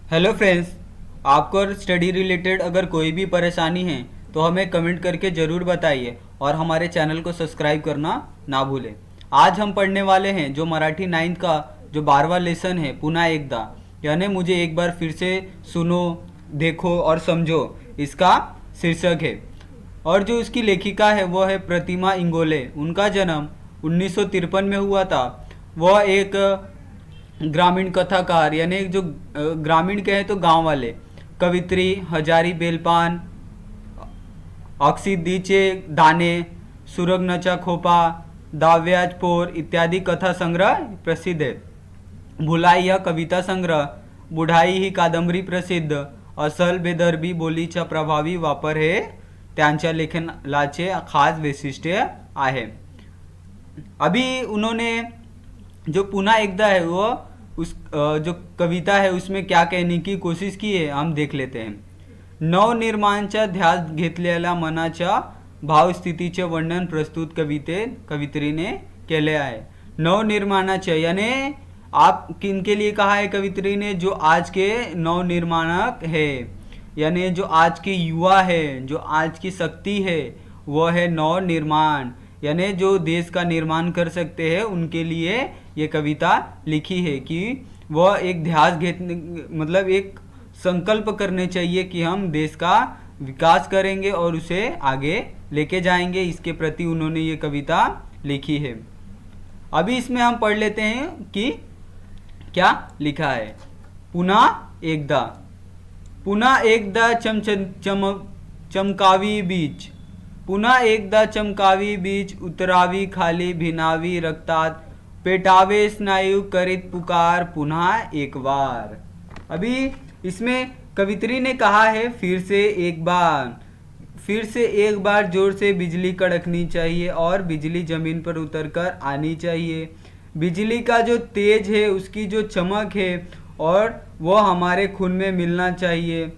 Hello friends, आपको study related अगर कोई भी परेशानी है तो हमें कमेंट करके ज़रूर बताइए और हमारे चैनल को सब्सक्राइब करना ना भूलें। आज हम पढ़ने वाले हैं जो मराठी 9th का जो 12वां लेसन है पुन्हा एकदा, यानी मुझे एक बार फिर से सुनो, देखो और समझो, इसका शीर्षक है। और जो इसकी लेखिका है वो है प्रतिमा इंगोले। उनका जन्म 1953 में हुआ था। वह एक ग्रामीण कथाकार, यानी जो ग्रामीण कहे तो गांव वाले, कवित्री, हजारी बेलपान, अक्षिदीचे दाने, सुरगनाचा खोपा, दाव्याज पोर इत्यादि कथा संग्रह प्रसिद्ध है। भुलाई या कविता संग्रह, बुढाई ही कादंबरी प्रसिद्ध, असल बेदर्बी बोलीचा प्रभावी वापर हे त्यांच्या लेखनाचे खास वैशिष्ट्य आहे। अभी उन्होंने जो पुन्हा एकदा है वो उस जो कविता है उसमें क्या कहने की कोशिश की है हम देख लेते हैं। नवनिर्माणच्या ध्यास घेतलेल्या मनाच्या भावस्थितीचे वर्णन प्रस्तुत कवित्रीने केले आहे। नवनिर्माणाचे यानी आप किनके लिए कहा है कवित्री ने? जो आज के नवनिर्माणक है, यानी जो आज के युवा है, जो आज की शक्ति है, वह है नवनिर्माण, यानी जो देश का निर्माण कर सकते हैं उनके लिए ये कविता लिखी है कि वह एक ध्यास घेतने मतलब एक संकल्प करने चाहिए कि हम देश का विकास करेंगे और उसे आगे लेके जाएंगे। इसके प्रति उन्होंने ये कविता लिखी है। अभी इसमें हम पढ़ लेते हैं कि क्या लिखा है। पुन्हा एकदा, पुन्हा एकदा चमकावी बीच, पुन्हा एकदा चमकावी बीच, उतरावी खाली भिनावी रक्तात, पेटावे स्नायु करित पुकार पुन्हा एक बार। अभी इसमें कवित्री ने कहा है फिर से एक बार जोर से बिजली कड़कनी चाहिए और बिजली जमीन पर उतरकर आनी चाहिए। बिजली का जो तेज है, उसकी जो चमक है, और वो हमारे खून में मिलना चाहिए,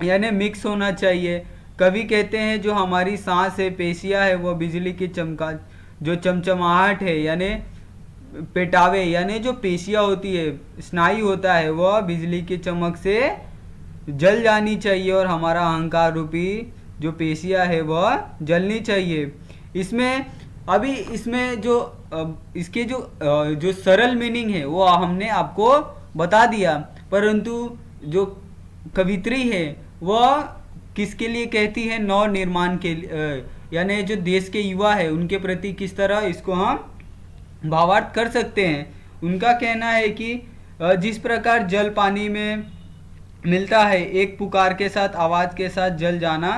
यानी मिक्स होना चाहिए। कवि कहते हैं जो हमारी सांस है, पेशियाँ है, वो बिजली की जो चमचमाहट है, यानी पेटावे यानी जो पेशियाँ होती है, स्नायु होता है, वह बिजली की चमक से जल जानी चाहिए और हमारा अहंकार रूपी जो पेशियाँ है वह जलनी चाहिए। इसमें अभी इसमें जो इसके जो सरल मीनिंग है वो हमने आपको बता दिया, परंतु जो कवित्री है वह किसके लिए कहती है? नव निर्माण के यानी जो देश के युवा है उनके प्रति किस तरह इसको हम भावार्थ कर सकते हैं। उनका कहना है कि जिस प्रकार जल पानी में मिलता है, एक पुकार के साथ, आवाज़ के साथ जल जाना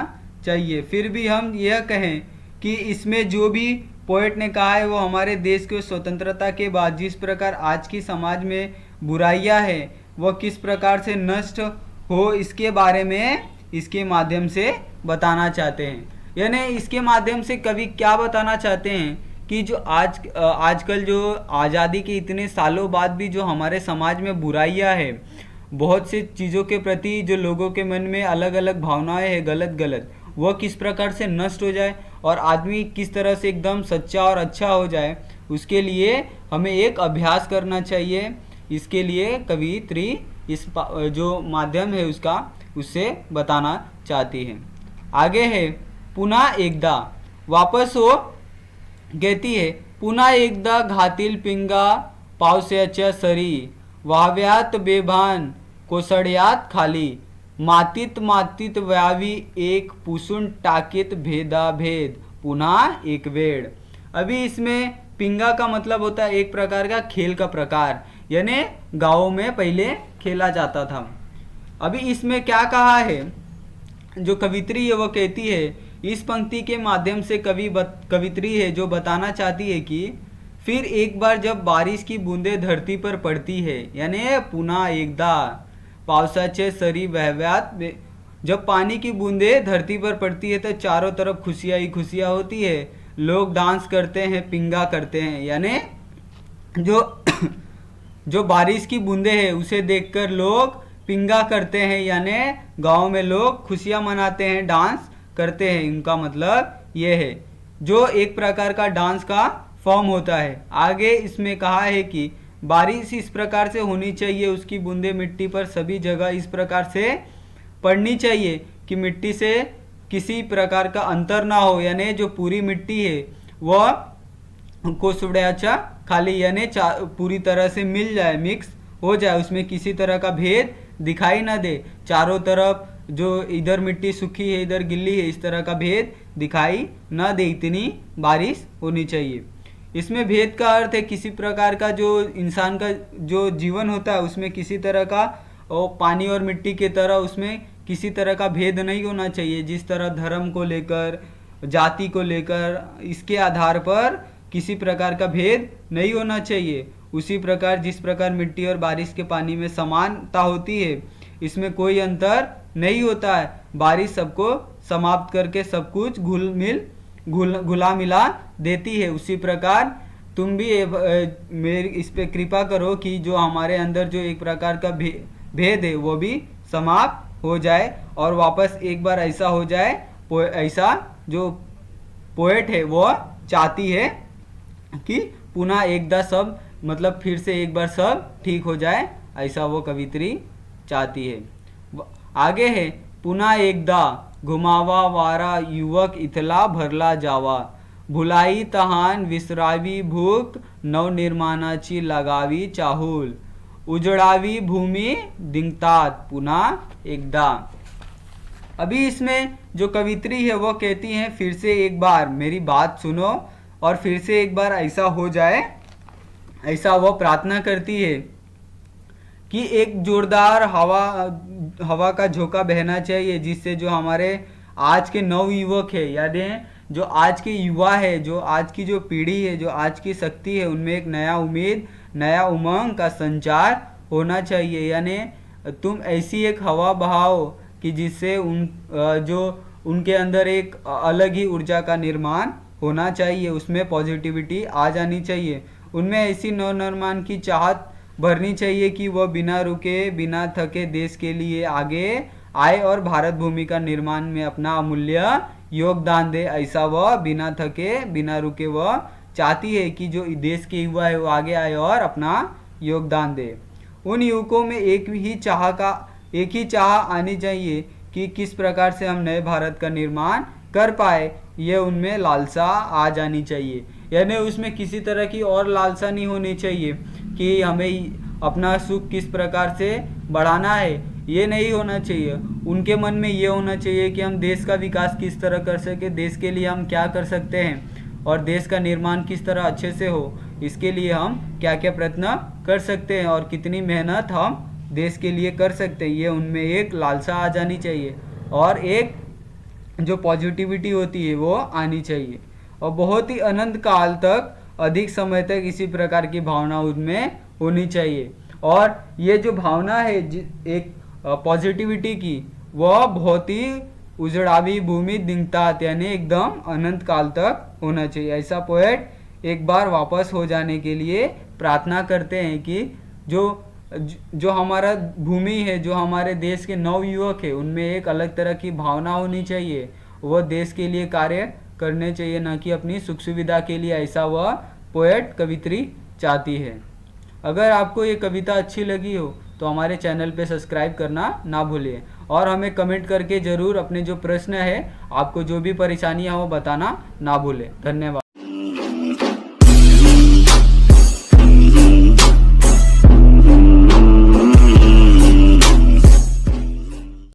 चाहिए। फिर भी हम यह कहें कि इसमें जो भी पोएट ने कहा है वो हमारे देश के स्वतंत्रता के बाद जिस प्रकार आज की समाज में बुराइयां हैं वह किस प्रकार से नष्ट हो, इसके बारे में इसके माध्यम से बताना चाहते हैं। यानी इसके माध्यम से कवि क्या बताना चाहते हैं कि जो आजकल जो आज़ादी के इतने सालों बाद भी जो हमारे समाज में बुराइयां है, बहुत सी चीज़ों के प्रति जो लोगों के मन में अलग अलग भावनाएं हैं, गलत वह किस प्रकार से नष्ट हो जाए और आदमी किस तरह से एकदम सच्चा और अच्छा हो जाए, उसके लिए हमें एक अभ्यास करना चाहिए। इसके लिए कवित्री इस जो माध्यम है उससे बताना चाहती है। आगे है पुन्हा एकदा, वापस हो कहती है, पुन्हा एकदा घातील पिंगा पावसाच्या सरी, वाव्यात बेभान कोसळ्यात खाली, मातीत व्यावी एक पुसून टाकीत भेदाभेद पुन्हा एक वेळ। अभी इसमें पिंगा का मतलब होता है एक प्रकार का खेल का प्रकार, यानी गाँव में पहले खेला जाता था। अभी इसमें क्या कहा है जो कवित्री है वो कहती है, इस पंक्ति के माध्यम से कवित्री है जो बताना चाहती है कि फिर एक बार जब बारिश की बूंदें धरती पर पड़ती है, यानी पुन्हा एकदा पावसाचे सरी वहव्यात, जब पानी की बूंदें धरती पर पड़ती है तो चारों तरफ खुशियाँ ही खुशियाँ होती है, लोग डांस करते हैं, पिंगा करते हैं, यानी जो बारिश की बूंदें हैं उसे देखकर लोग पिंगा करते हैं, यानी गांव में लोग खुशियाँ मनाते हैं, डांस करते हैं। इनका मतलब ये है जो एक प्रकार का डांस का फॉर्म होता है। आगे इसमें कहा है कि बारिश इस प्रकार से होनी चाहिए, उसकी बूंदे मिट्टी पर सभी जगह इस प्रकार से पड़नी चाहिए कि मिट्टी से किसी प्रकार का अंतर ना हो, यानी जो पूरी मिट्टी है वह कोसुड्याच्या खाली यानी पूरी तरह से मिल जाए, मिक्स हो जाए, उसमें किसी तरह का भेद दिखाई ना दे। चारों तरफ जो इधर मिट्टी सूखी है इधर गिल्ली है, इस तरह का भेद दिखाई ना दे, इतनी बारिश होनी चाहिए। इसमें भेद का अर्थ है किसी प्रकार का जो इंसान का जो जीवन होता है उसमें किसी तरह का पानी और मिट्टी के तरह उसमें किसी तरह का भेद नहीं होना चाहिए। जिस तरह धर्म को लेकर, जाति को लेकर, इसके आधार पर किसी प्रकार का भेद नहीं होना चाहिए। उसी प्रकार जिस प्रकार मिट्टी और बारिश के पानी में समानता होती है, इसमें कोई अंतर नहीं होता है। बारिश सबको समाप्त करके सब कुछ घुला मिला देती है। उसी प्रकार तुम भी मेरी इस पे कृपा करो कि जो हमारे अंदर जो एक प्रकार का भेद है वो भी समाप्त हो जाए और वापस एक बार ऐसा हो जाए, ऐसा जो पोएट है वो चाहती है कि पुनः एकदा सब, मतलब फिर से एक बार सब ठीक हो जाए, ऐसा वो कवित्री चाहती है। आगे है, पुन्हा एकदा घुमावा वारा युवक इथला भरला जावा, भुलाई तहान विसरावी भूक, नवनिर्माणाची लगावी चाहूल, उजड़ावी भूमि दिंगतात पुन्हा एकदा। अभी इसमें जो कवित्री है वो कहती है फिर से एक बार मेरी बात सुनो और फिर से एक बार ऐसा हो जाए, ऐसा वो प्रार्थना करती है कि एक जोरदार हवा का झोंका बहना चाहिए, जिससे जो हमारे आज के नवयुवक है, यानी जो आज के युवा है, जो आज की जो पीढ़ी है, जो आज की शक्ति है, उनमें एक नया उम्मीद, नया उमंग का संचार होना चाहिए। यानी तुम ऐसी एक हवा बहाओ कि जिससे उनके अंदर एक अलग ही ऊर्जा का निर्माण होना चाहिए, उसमें पॉजिटिविटी आ जानी चाहिए, उनमें ऐसी नवनिर्माण की चाहत भरनी चाहिए कि वह बिना रुके बिना थके देश के लिए आगे आए और भारत भूमि का निर्माण में अपना अमूल्य योगदान दे। ऐसा वह बिना थके बिना रुके वह चाहती है कि जो देश के युवा है वो आगे आए और अपना योगदान दे। उन युवकों में एक ही चाह आनी चाहिए कि किस प्रकार से हम नए भारत का निर्माण कर पाए, ये उनमें लालसा आ जानी चाहिए। यानी उसमें किसी तरह की और लालसा नहीं होनी चाहिए कि हमें अपना सुख किस प्रकार से बढ़ाना है, ये नहीं होना चाहिए। उनके मन में ये होना चाहिए कि हम देश का विकास किस तरह कर सके, देश के लिए हम क्या कर सकते हैं और देश का निर्माण किस तरह अच्छे से हो, इसके लिए हम क्या क्या प्रयत्न कर सकते हैं और कितनी मेहनत हम देश के लिए कर सकते हैं, ये उनमें एक लालसा आ जानी चाहिए और एक जो पॉजिटिविटी होती है वो आनी चाहिए। और बहुत ही अनंत काल तक, अधिक समय तक इसी प्रकार की भावना उनमें होनी चाहिए। और ये जो भावना है एक पॉजिटिविटी की, वह बहुत ही उजड़ावी भूमि दिंगतात, यानी एकदम अनंत काल तक होना चाहिए। ऐसा पोएट एक बार वापस हो जाने के लिए प्रार्थना करते हैं कि जो हमारा भूमि है, जो हमारे देश के नवयुवक है, उनमें एक अलग तरह की भावना होनी चाहिए, वह देश के लिए कार्य करने चाहिए, न कि अपनी सुख सुविधा के लिए। ऐसा वह पोएट कवित्री चाहती है। अगर आपको ये कविता अच्छी लगी हो तो हमारे चैनल पे सब्सक्राइब करना ना भूलिए और हमें कमेंट करके ज़रूर अपने जो प्रश्न है, आपको जो भी परेशानियाँ हो बताना ना भूलें। धन्यवाद।